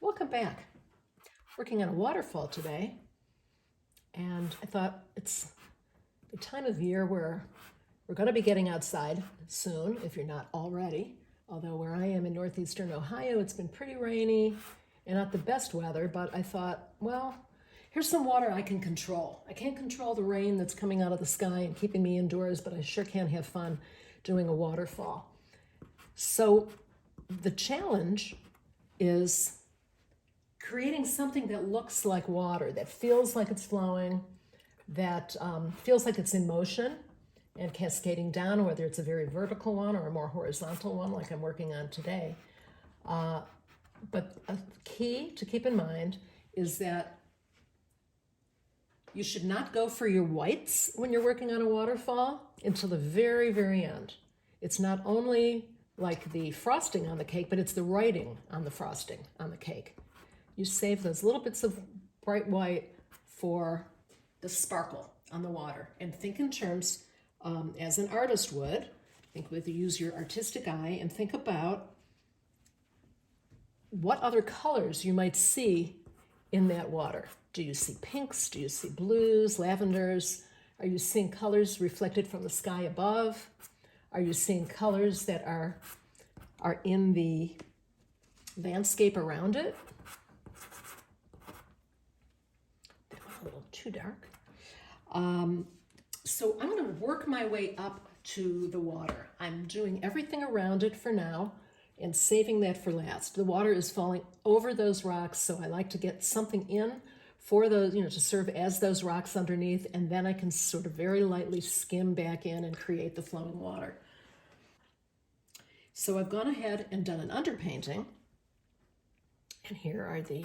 Welcome back. Working on a waterfall today, and I thought it's the time of year where we're going to be getting outside soon, if you're not already. Although where I am in northeastern Ohio, it's been pretty rainy and not the best weather, but I thought, well, here's some water I can control. I can't control the rain that's coming out of the sky and keeping me indoors, but I sure can have fun doing a waterfall. So the challenge is creating something that looks like water, that feels like it's flowing, that feels like it's in motion and cascading down, whether it's a very vertical one or a more horizontal one like I'm working on today. But a key to keep in mind is that you should not go for your whites when you're working on a waterfall until the very, very end. It's not only like the frosting on the cake, but it's the writing on the frosting on the cake. You save those little bits of bright white for the sparkle on the water. And think in terms, as an artist would, think with you use your artistic eye and think about what other colors you might see in that water. Do you see pinks? Do you see blues, lavenders? Are you seeing colors reflected from the sky above? Are you seeing colors that are in the landscape around it? That was a little too dark. So I'm going to work my way up to the water. I'm doing everything around it for now and saving that for last. The water is falling over those rocks, so I like to get something in for those, to serve as those rocks underneath, and then I can sort of very lightly skim back in and create the flowing water. So I've gone ahead and done an underpainting, and here are the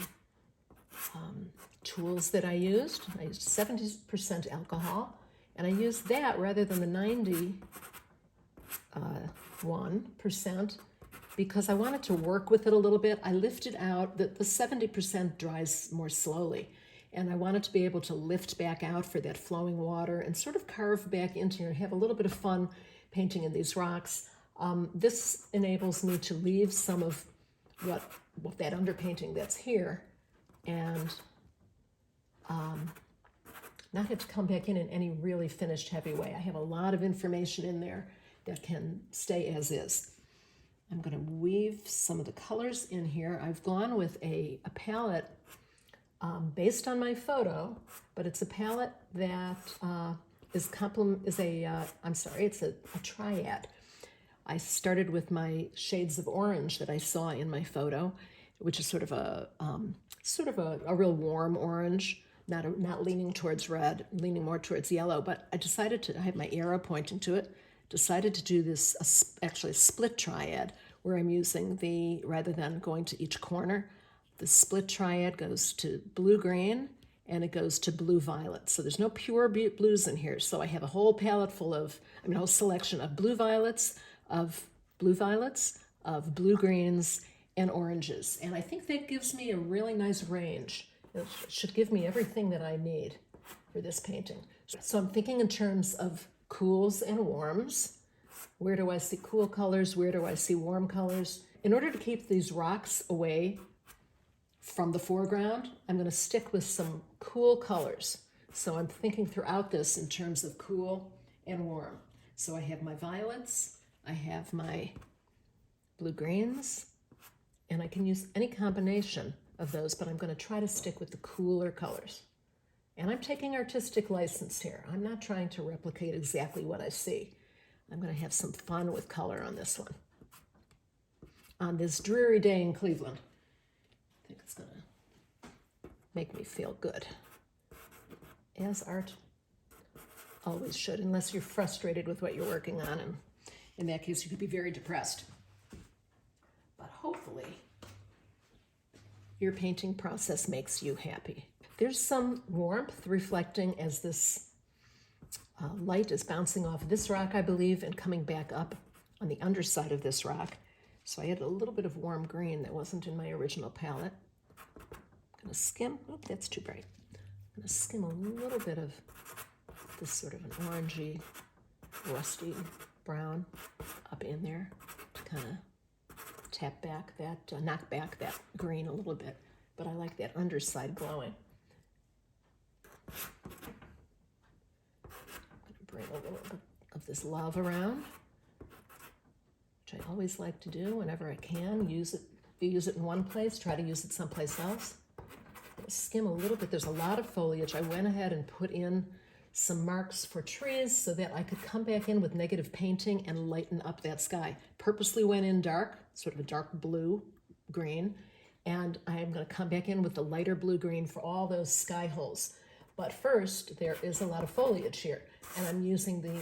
tools that I used. I used 70% alcohol, and I used that rather than the 91% because I wanted to work with it a little bit. I lifted out, the 70% dries more slowly, and I wanted to be able to lift back out for that flowing water and sort of carve back into here and have a little bit of fun painting in these rocks. This enables me to leave some of what that underpainting that's here and not have to come back in any really finished heavy way. I have a lot of information in there that can stay as is. I'm going to weave some of the colors in here. I've gone with a palette based on my photo, but it's a palette that it's a triad. I started with my shades of orange that I saw in my photo, which is sort of a real warm orange, not leaning towards red, leaning more towards yellow. But I decided I have my arrow pointing to it, decided to do this, actually a split triad, where I'm using rather than going to each corner, the split triad goes to blue-green and it goes to blue-violet. So there's no pure blues in here. So I have a whole palette full of, a whole selection of blue-violets, of blue-greens, and oranges. And I think that gives me a really nice range. It should give me everything that I need for this painting. So I'm thinking in terms of cools and warms. Where do I see cool colors? Where do I see warm colors? In order to keep these rocks away from the foreground, I'm going to stick with some cool colors. So I'm thinking throughout this in terms of cool and warm. So I have my violets, I have my blue-greens, and I can use any combination of those, but I'm going to try to stick with the cooler colors. And I'm taking artistic license here. I'm not trying to replicate exactly what I see. I'm going to have some fun with color on this one. On this dreary day in Cleveland. I think it's going to make me feel good. As art always should, unless you're frustrated with what you're working on, and in that case you could be very depressed. But hopefully your painting process makes you happy. There's some warmth reflecting as this light is bouncing off this rock, I believe, and coming back up on the underside of this rock. So I added a little bit of warm green that wasn't in my original palette. I'm going to skim, that's too bright. I'm going to skim a little bit of this sort of an orangey, rusty brown up in there to kind of tap back that, knock back that green a little bit. but I like that underside glowing. I'm going to bring a little bit of this lava around, which I always like to do whenever I can. Use it. If you use it in one place, try to use it someplace else. I'm going to skim a little bit. There's a lot of foliage. I went ahead and put in some marks for trees so that I could come back in with negative painting and lighten up that sky. Purposely went in dark, sort of a dark blue green, and I'm going to come back in with the lighter blue green for all those sky holes. But first, there is a lot of foliage here, and I'm using the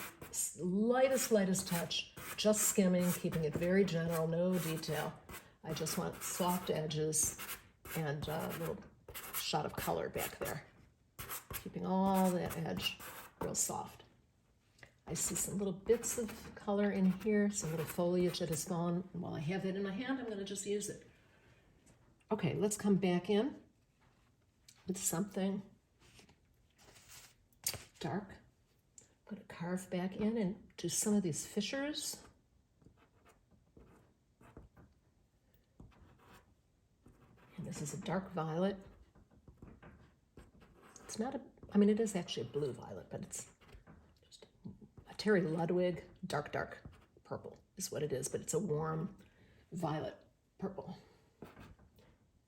lightest touch, just skimming, keeping it very general, no detail. I just want soft edges and a little shot of color back there, keeping all that edge real soft. I see some little bits of color in here, some little foliage that has gone. And while I have it in my hand, I'm going to just use it. Okay, let's come back in with something dark. I'm going to carve back in and do some of these fissures. And this is a dark violet. It's not a, I mean, it is actually a blue violet, but it's just a Terry Ludwig dark purple is what it is, but it's a warm violet purple.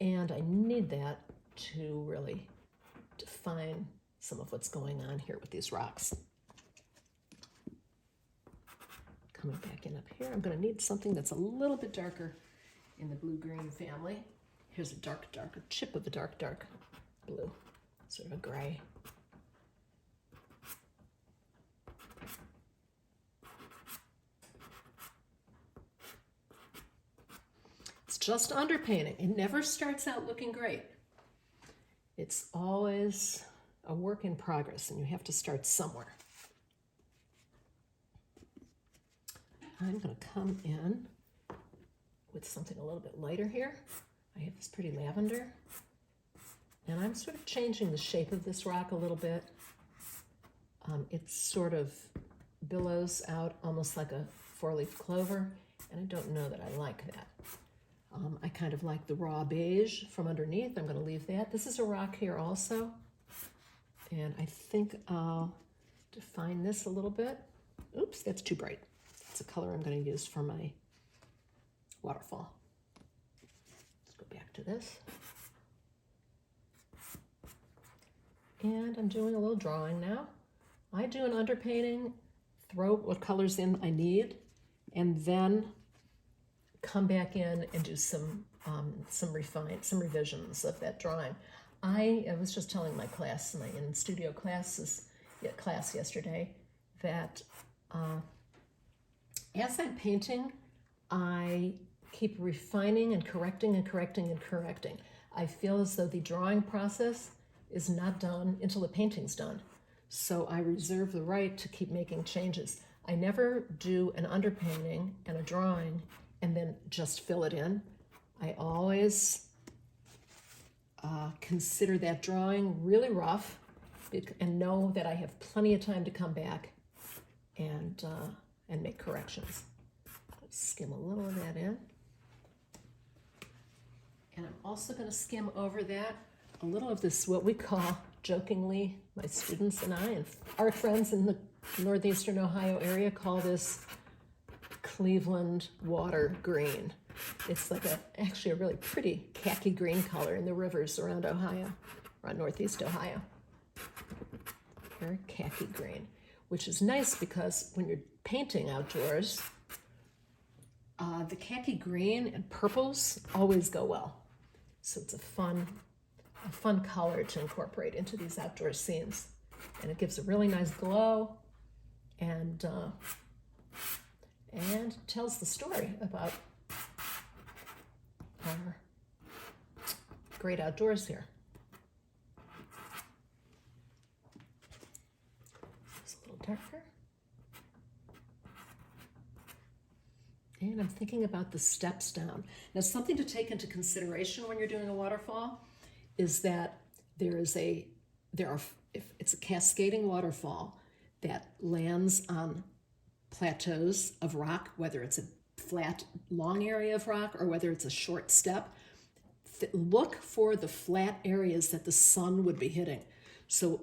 And I need that to really define some of what's going on here with these rocks. Coming back in up here, I'm going to need something that's a little bit darker in the blue-green family. Here's a a chip of a dark blue, sort of a gray. It's just underpainting. It never starts out looking great. It's always a work in progress, and you have to start somewhere. I'm going to come in with something a little bit lighter here. I have this pretty lavender, and I'm sort of changing the shape of this rock a little bit. It sort of billows out almost like a four-leaf clover, and I don't know that I like that. I kind of like the raw beige from underneath. I'm going to leave that. This is a rock here also, and I think I'll define this a little bit. Oops, that's too bright. That's a color I'm going to use for my waterfall. Let's go back to this. And I'm doing a little drawing now. I do an underpainting, throw what colors in I need, and then come back in and do some revisions of that drawing. I was just telling my class, my in-studio class yesterday, that as I'm painting, I keep refining and correcting and correcting and correcting. I feel as though the drawing process is not done until the painting's done. So I reserve the right to keep making changes. I never do an underpainting and a drawing and then just fill it in. I always consider that drawing really rough and know that I have plenty of time to come back and make corrections. Let's skim a little of that in. And I'm also going to skim over that a little of this, what we call jokingly, my students and I and our friends in the northeastern Ohio area call this Cleveland water green. It's like actually a really pretty khaki green color in the rivers around Ohio, around northeast Ohio. Very khaki green, which is nice because when you're painting outdoors, the khaki green and purples always go well. So it's a fun color to incorporate into these outdoor scenes. And it gives a really nice glow and tells the story about our great outdoors here. It's a little darker. And I'm thinking about the steps down. Now, something to take into consideration when you're doing a waterfall is that if it's a cascading waterfall that lands on plateaus of rock, whether it's a flat, long area of rock or whether it's a short step, look for the flat areas that the sun would be hitting. So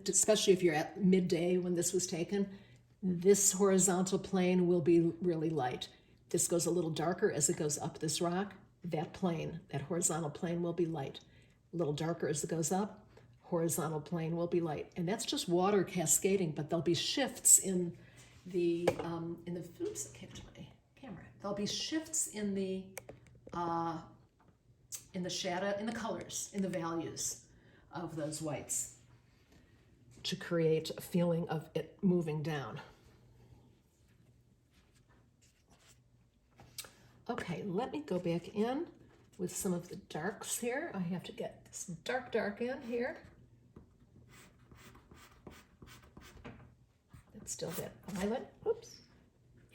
especially if you're at midday when this was taken, this horizontal plane will be really light. This goes a little darker as it goes up this rock. That plane, that horizontal plane will be light. A little darker as it goes up, horizontal plane will be light. And that's just water cascading, but there'll be shifts in the oops, I came to my camera. There'll be shifts in the shadow, in the colors, in the values of those whites to create a feeling of it moving down. Okay, let me go back in with some of the darks here. I have to get this dark in here. It's still that violet, oops.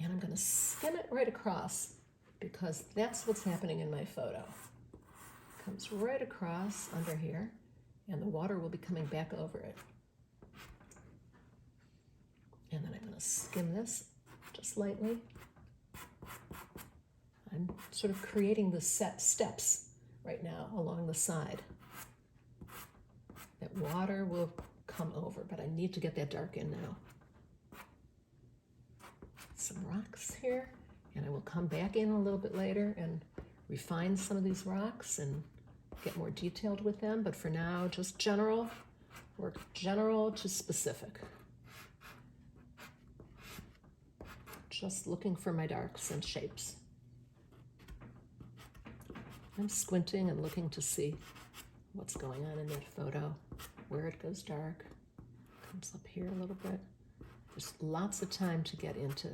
And I'm gonna skim it right across because that's what's happening in my photo. It comes right across under here and the water will be coming back over it. And then I'm gonna skim this just lightly. I'm sort of creating the set steps right now along the side. That water will come over, but I need to get that dark in now. Some rocks here, and I will come back in a little bit later and refine some of these rocks and get more detailed with them, but for now, just general, work general to specific. Just looking for my darks and shapes. I'm squinting and looking to see what's going on in that photo, where it goes dark, comes up here a little bit. There's lots of time to get into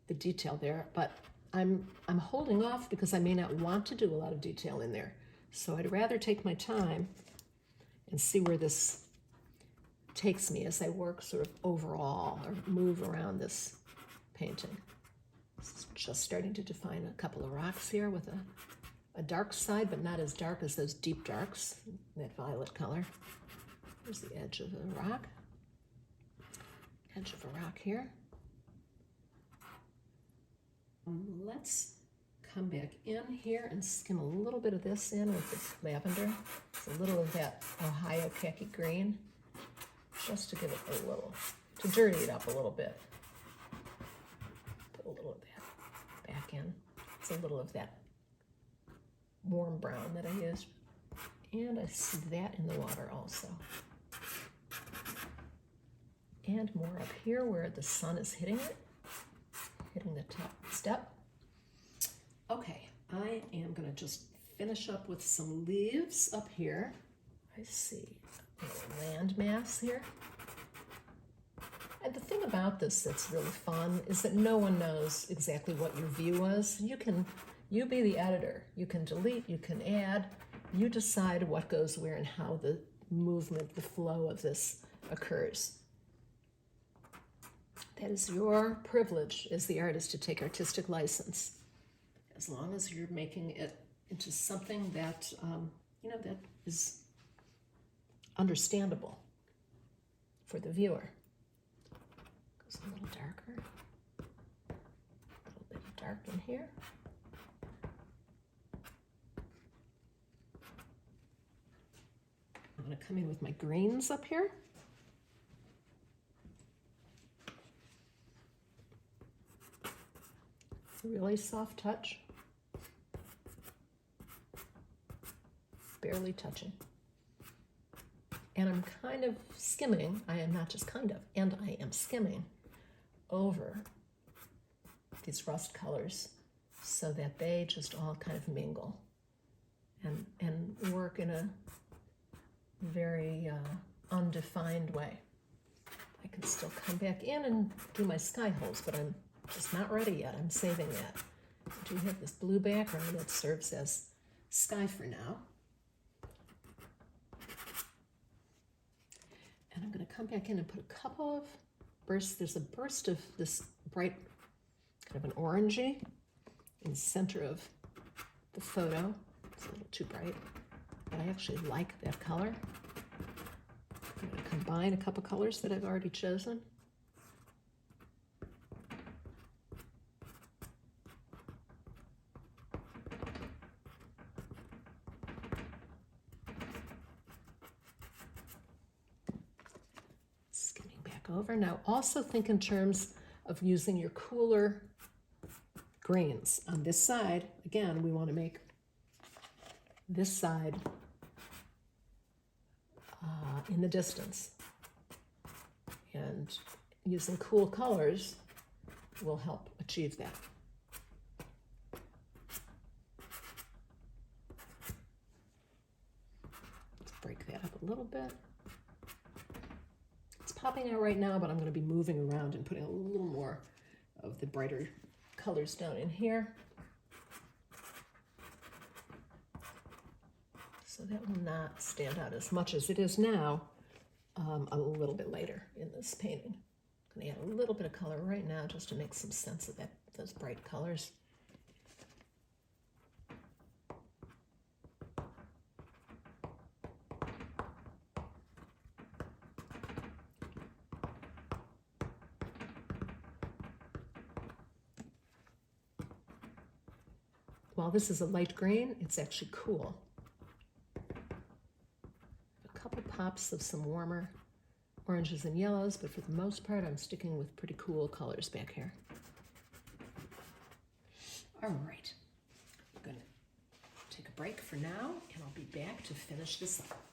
the detail there, but I'm holding off because I may not want to do a lot of detail in there. So I'd rather take my time and see where this takes me as I work sort of overall or move around this painting. This is just starting to define a couple of rocks here with a dark side, but not as dark as those deep darks, that violet color. Here's the edge of the rock. Edge of a rock here. Let's come back in here and skim a little bit of this in with the lavender. It's a little of that Ohio khaki green, just to give it a little, to dirty it up a little bit. Put a little of that back in. It's a little of that warm brown that I used. And I see that in the water also. And more up here where the sun is hitting it, hitting the top step. Okay, I am gonna just finish up with some leaves up here. I see a little land mass here. And the thing about this that's really fun is that no one knows exactly what your view was. You be the editor. You can delete, you can add, you decide what goes where and how the movement, the flow of this occurs. That is your privilege as the artist to take artistic license, as long as you're making it into something that, that is understandable for the viewer. Goes a little darker, a little bit of dark in here. I'm going to come in with my greens up here. Really soft touch. Barely touching. And I'm kind of skimming, I am not just kind of, and I am skimming over these rust colors so that they just all kind of mingle and work in a very undefined way. I can still come back in and do my sky holes, but I'm just not ready yet. I'm saving that. I do have this blue background that serves as sky for now. And I'm going to come back in and put a couple of bursts. There's a burst of this bright, kind of an orangey in the center of the photo. It's a little too bright, but I actually like that color. I'm going to combine a couple colors that I've already chosen. back over. Now also think in terms of using your cooler greens. On this side, again, we want to make this side in the distance. And using cool colors will help achieve that. Let's break that up a little bit. It's popping out right now, but I'm going to be moving around and putting a little more of the brighter colors down in here. So that will not stand out as much as it is now a little bit later in this painting. I'm going to add a little bit of color right now just to make some sense of those bright colors. While this is a light green, it's actually cool. A couple pops of some warmer oranges and yellows, but for the most part, I'm sticking with pretty cool colors back here. All right, I'm going to take a break for now, and I'll be back to finish this up.